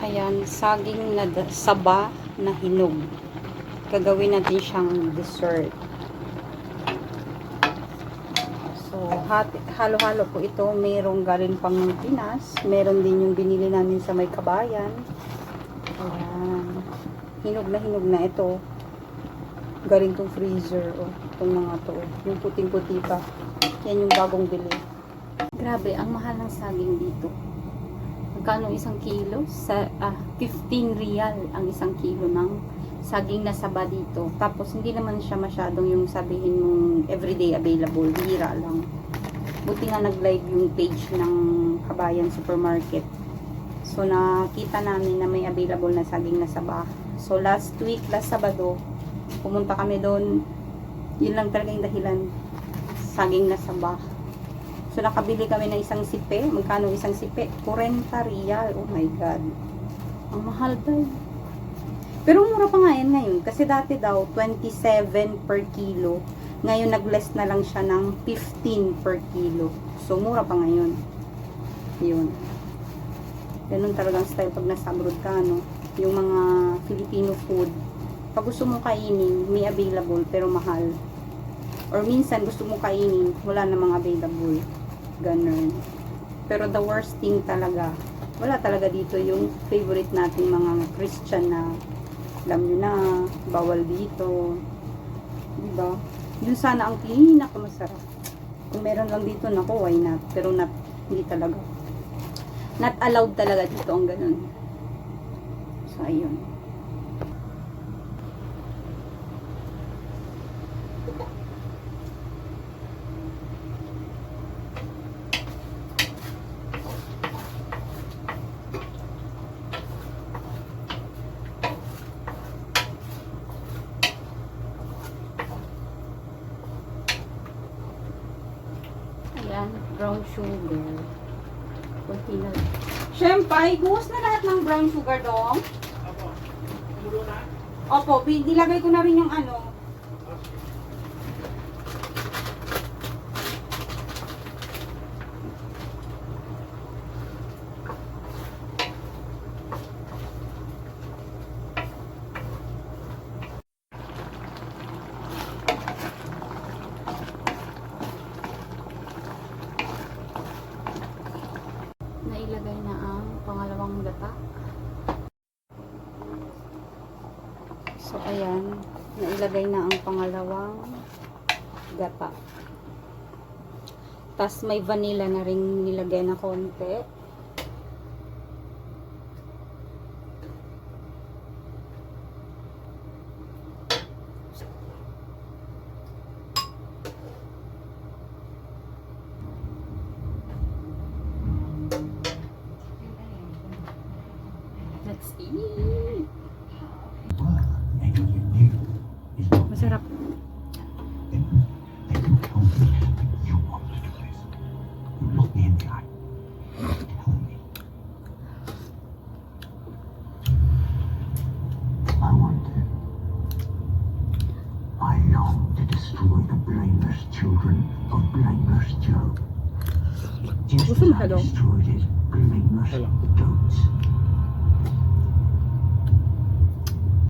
Ayan, saging na saba na hinog. Gagawin natin siyang dessert. So, halo-halo po ito. Merong galing pang Pinas. Meron din yung binili namin sa may kabayan. Ayan. Hinog na ito. Galing tong freezer. Oh, itong mga to. Yung puting-puti pa. Yan yung bagong bili. Grabe, ang mahal ng saging dito. Magkano isang kilo? 15 real ang isang kilo ng saging na saba dito. Tapos, hindi naman siya masyadong yung sabihin mong everyday available. Bihira lang. Buti nga nag-live yung page ng Kabayan Supermarket. So, nakita namin na may available na saging na saba. So, last Sabado, pumunta kami doon. Yun lang talaga yung dahilan. Saging na saba. So, nakabili kami ng isang sipe. Magkano isang sipe? 40 real. Oh my God. Ang mahal daw. Pero mura pa nga yan ngayon. Kasi dati daw, 27 per kilo. Ngayon, nag-less na lang siya ng 15 per kilo. So, mura pa ngayon. Yun. Ganun talagang style pag nasa abroad ka, no? Yung mga Filipino food. Pag gusto mong kainin, may available pero mahal. Or minsan, gusto mong kainin, wala namang available. Ganun. Pero the worst thing talaga, wala talaga dito yung favorite nating mga Christian na alam nyo na, bawal dito. Diba? Yun sana ang pinakamasarap. Kung meron lang dito, naku, why not? Pero not, hindi talaga. Not allowed talaga dito ang ganun. So, ayun. Ayan, brown sugar. Kunti na lang. Siyempre, guwas na lahat ng brown sugar dong. Opo. Mulo na? Opo, nilagay ko na rin yung ano. Nailagay na ang pangalawang gata. So, ayan. Nailagay na ang pangalawang gata. Tapos, may vanilla na rin nilagay na konti. Let's eat! Masarap. I long to destroy the blameless children of blameless Job. Just as I destroyed his blameless goats.